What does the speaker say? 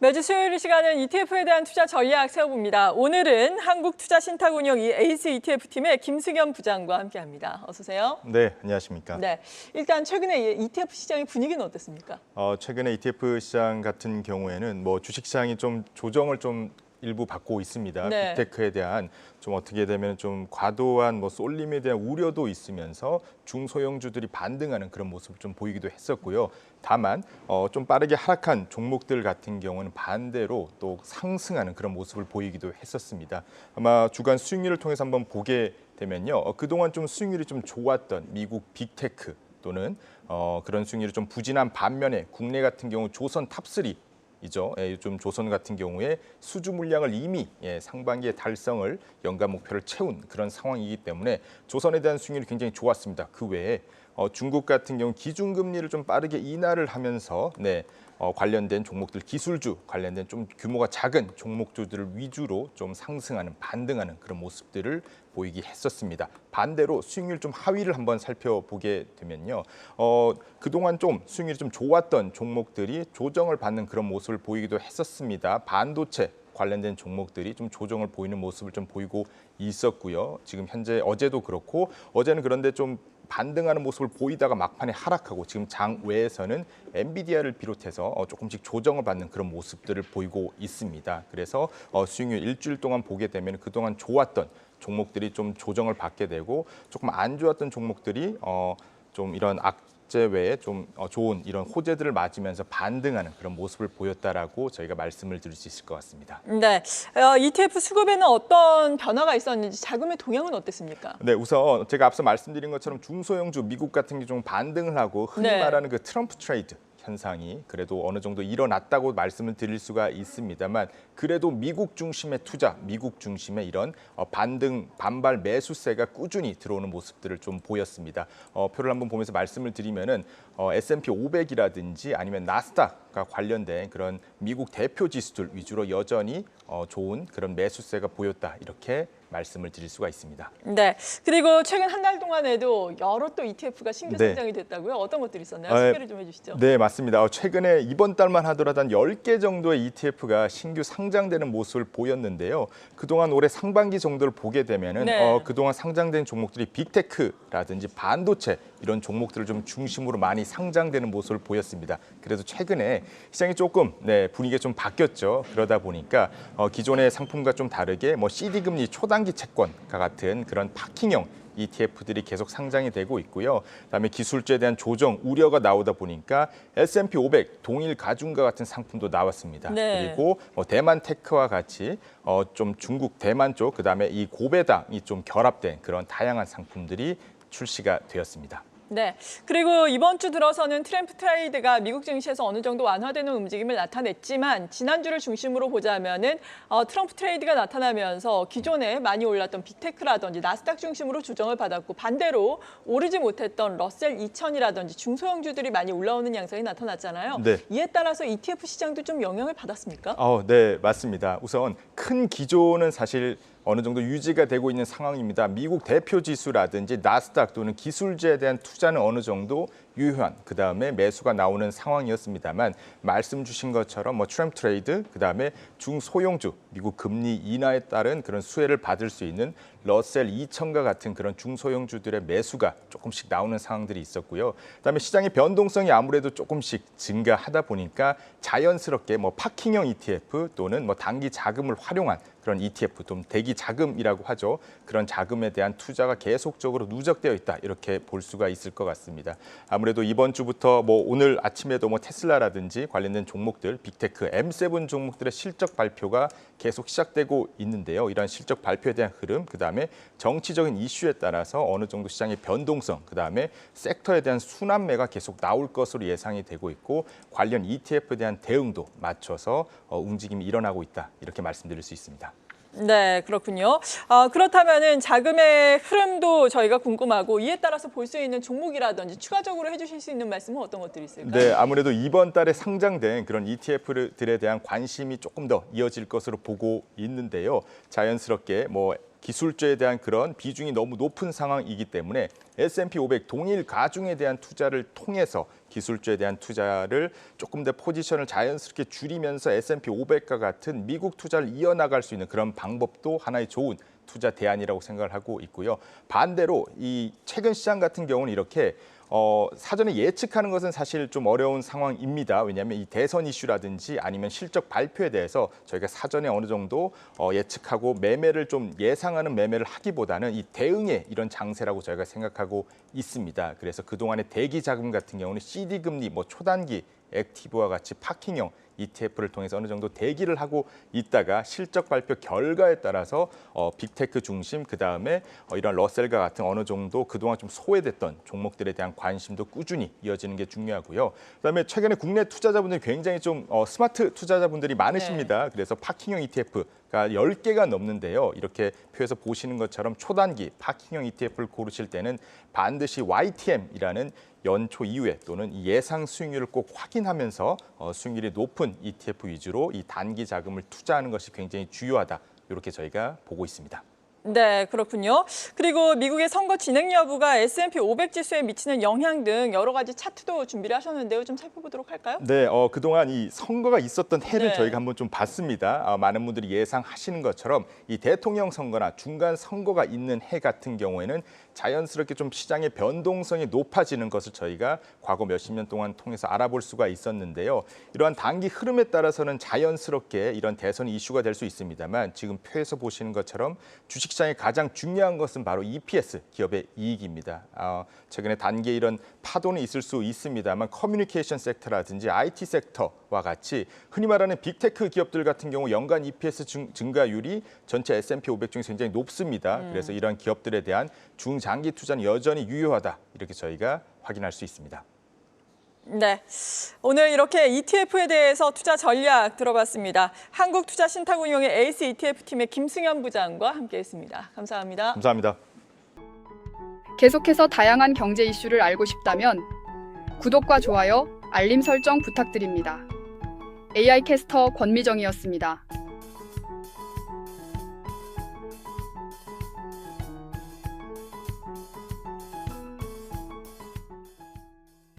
매주 수요일 이 시간은 ETF에 대한 투자 전략 세워봅니다. 오늘은 한국투자신탁운용이 에이스 ETF팀의 김승현 부장과 함께합니다. 어서 오세요. 네, 안녕하십니까. 네, 일단 최근에 ETF 시장의 분위기는 어떻습니까? 최근에 ETF 시장 같은 경우에는 주식시장이 좀 조정을 좀 일부 받고 있습니다. 네. 빅테크에 대한 좀 어떻게 되면 좀 과도한 쏠림에 대한 우려도 있으면서 중소형주들이 반등하는 그런 모습을 좀 보이기도 했었고요. 다만 좀 빠르게 하락한 종목들 같은 경우는 반대로 또 상승하는 그런 모습을 보이기도 했었습니다. 아마 주간 수익률을 통해서 한번 보게 되면요, 그동안 좀 수익률이 좀 좋았던 미국 빅테크 또는 그런 수익률이 좀 부진한 반면에 국내 같은 경우 조선 탑3 이죠. 요즘 조선 같은 경우에 수주 물량을 이미 상반기에 달성을 연간 목표를 채운 그런 상황이기 때문에 조선에 대한 수익률이 굉장히 좋았습니다. 그 외에 중국 같은 경우 기준금리를 좀 빠르게 인하를 하면서 관련된 종목들, 기술주 관련된 좀 규모가 작은 종목주들을 위주로 좀 상승하는, 반등하는 그런 모습들을 보이기 했었습니다. 반대로 수익률 좀 하위를 한번 살펴보게 되면요, 그동안 좀 수익률이 좀 좋았던 종목들이 조정을 받는 그런 모습을 보이기도 했었습니다. 반도체 관련된 종목들이 좀 조정을 보이는 모습을 좀 보이고 있었고요. 지금 현재 어제도 그렇고, 어제는 그런데 좀 반등하는 모습을 보이다가 막판에 하락하고, 지금 장 외에서는 엔비디아를 비롯해서 조금씩 조정을 받는 그런 모습들을 보이고 있습니다. 그래서 수익률 일주일 동안 보게 되면 그동안 좋았던 종목들이 좀 조정을 받게 되고, 조금 안 좋았던 종목들이 좀 이런 악재 외에 좀 좋은 이런 호재들을 맞으면서 반등하는 그런 모습을 보였다라고 저희가 말씀을 드릴 수 있을 것 같습니다. 네, ETF 수급에는 어떤 변화가 있었는지, 자금의 동향은 어땠습니까? 네, 우선 제가 앞서 말씀드린 것처럼 중소형주 미국 같은 게 좀 반등을 하고, 흔히 네. 말하는 그 트럼프 트레이드 현상이 그래도 어느 정도 일어났다고 말씀을 드릴 수가 있습니다만, 그래도 미국 중심의 투자, 미국 중심의 이런 반등, 반발 매수세가 꾸준히 들어오는 모습들을 좀 보였습니다. 표를 한번 보면서 말씀을 드리면은 S&P 500이라든지 아니면 나스닥과 관련된 그런 미국 대표 지수들 위주로 여전히 좋은 그런 매수세가 보였다, 이렇게 말씀을 드릴 수가 있습니다. 네, 그리고 최근 한 달 동안에도 여러 또 ETF가 신규 네. 상장이 됐다고요? 어떤 것들이 있었나요? 소개를 좀 해주시죠. 네, 맞습니다. 최근에 이번 달만 하더라도 한 10개 정도의 ETF가 신규 상장되는 모습을 보였는데요. 그동안 올해 상반기 정도를 보게 되면은 네. 그동안 상장된 종목들이 빅테크라든지 반도체 이런 종목들을 좀 중심으로 많이 상장되는 모습을 보였습니다. 그래도 최근에 시장이 조금 분위기가 좀 바뀌었죠. 그러다 보니까 기존의 상품과 좀 다르게 CD 금리 초단기 채권과 같은 그런 파킹형 ETF들이 계속 상장이 되고 있고요. 그다음에 기술주에 대한 조정 우려가 나오다 보니까 S&P 500 동일 가중과 같은 상품도 나왔습니다. 네. 그리고 대만 테크와 같이 좀 중국 대만 쪽, 그다음에 이 고배당이 좀 결합된 그런 다양한 상품들이 출시가 되었습니다. 네, 그리고 이번 주 들어서는 트럼프 트레이드가 미국 증시에서 어느 정도 완화되는 움직임을 나타냈지만, 지난주를 중심으로 보자면은 트럼프 트레이드가 나타나면서 기존에 많이 올랐던 빅테크라든지 나스닥 중심으로 조정을 받았고, 반대로 오르지 못했던 러셀 2000이라든지 중소형주들이 많이 올라오는 양상이 나타났잖아요. 네. 이에 따라서 ETF 시장도 좀 영향을 받았습니까? 네, 맞습니다. 우선 큰 기조는 사실 어느 정도 유지가 되고 있는 상황입니다. 미국 대표 지수라든지 나스닥 또는 기술주에 대한 투자는 어느 정도 유효한, 그다음에 매수가 나오는 상황이었습니다만, 말씀 주신 것처럼 트럼프 트레이드, 그다음에 중소형주, 미국 금리 인하에 따른 그런 수혜를 받을 수 있는 러셀 2000과 같은 그런 중소형주들의 매수가 조금씩 나오는 상황들이 있었고요. 그다음에 시장의 변동성이 아무래도 조금씩 증가하다 보니까 자연스럽게 파킹형 ETF 또는 단기 자금을 활용한 그런 ETF, 좀 대기 자금이라고 하죠. 그런 자금에 대한 투자가 계속적으로 누적되어 있다, 이렇게 볼 수가 있을 것 같습니다. 아무래도 이번 주부터 오늘 아침에도 테슬라라든지 관련된 종목들, 빅테크, M7 종목들의 실적 발표가 계속 시작되고 있는데요. 이런 실적 발표에 대한 흐름, 그다음에 정치적인 이슈에 따라서 어느 정도 시장의 변동성, 그다음에 섹터에 대한 순환매가 계속 나올 것으로 예상이 되고 있고, 관련 ETF에 대한 대응도 맞춰서 움직임이 일어나고 있다, 이렇게 말씀드릴 수 있습니다. 네, 그렇군요. 그렇다면은 자금의 흐름도 저희가 궁금하고, 이에 따라서 볼 수 있는 종목이라든지 추가적으로 해주실 수 있는 말씀은 어떤 것들이 있을까요? 네, 아무래도 이번 달에 상장된 그런 ETF들에 대한 관심이 조금 더 이어질 것으로 보고 있는데요. 자연스럽게 기술주에 대한 그런 비중이 너무 높은 상황이기 때문에 S&P 500 동일 가중에 대한 투자를 통해서 기술주에 대한 투자를 조금 더 포지션을 자연스럽게 줄이면서 S&P 500과 같은 미국 투자를 이어나갈 수 있는 그런 방법도 하나의 좋은 투자 대안이라고 생각을 하고 있고요. 반대로 이 최근 시장 같은 경우는 이렇게 사전에 예측하는 것은 사실 좀 어려운 상황입니다. 왜냐하면 이 대선 이슈라든지 아니면 실적 발표에 대해서 저희가 사전에 어느 정도 예측하고 매매를 좀 예상하는 매매를 하기보다는 이 대응의 이런 장세라고 저희가 생각하고 있습니다. 그래서 그동안의 대기 자금 같은 경우는 CD 금리, 뭐 초단기 액티브와 같이 파킹형 ETF를 통해서 어느 정도 대기를 하고 있다가 실적 발표 결과에 따라서 빅테크 중심 그다음에 이런 러셀과 같은 어느 정도 그동안 좀 소외됐던 종목들에 대한 관심도 꾸준히 이어지는 게 중요하고요. 그다음에 최근에 국내 투자자분들이 굉장히 좀 스마트 투자자분들이 많으십니다. 그래서 파킹형 ETF가 10개가 넘는데요. 이렇게 표에서 보시는 것처럼 초단기 파킹형 ETF를 고르실 때는 반드시 YTM이라는 연초 이후에 또는 예상 수익률을 꼭 확인하면서 수익률이 높은 ETF 위주로 이 단기 자금을 투자하는 것이 굉장히 중요하다. 이렇게 저희가 보고 있습니다. 네, 그렇군요. 그리고 미국의 선거 진행 여부가 S&P 500 지수에 미치는 영향 등 여러 가지 차트도 준비를 하셨는데요. 좀 살펴보도록 할까요? 네, 그동안 이 선거가 있었던 해를 네. 저희가 한번 좀 봤습니다. 많은 분들이 예상하시는 것처럼 이 대통령 선거나 중간 선거가 있는 해 같은 경우에는 자연스럽게 좀 시장의 변동성이 높아지는 것을 저희가 과거 몇십 년 동안 통해서 알아볼 수가 있었는데요. 이러한 단기 흐름에 따라서는 자연스럽게 이런 대선 이슈가 될 수 있습니다만 지금 표에서 보시는 것처럼 주식시장의 가장 중요한 것은 바로 EPS, 기업의 이익입니다. 최근에 단기에 이런 파도는 있을 수 있습니다만 커뮤니케이션 섹터라든지 IT 섹터와 같이 흔히 말하는 빅테크 기업들 같은 경우 연간 EPS 증가율이 전체 S&P 500 중에서 굉장히 높습니다. 그래서 이러한 기업들에 대한 중장기 투자는 여전히 유효하다. 이렇게 저희가 확인할 수 있습니다. 네, 오늘 이렇게 ETF에 대해서 투자 전략 들어봤습니다. 한국투자신탁운용의 에이스 ETF팀의 김승현 부장과 함께했습니다. 감사합니다. 감사합니다. 계속해서 다양한 경제 이슈를 알고 싶다면 구독과 좋아요, 알림 설정 부탁드립니다. AI 캐스터 권미정이었습니다.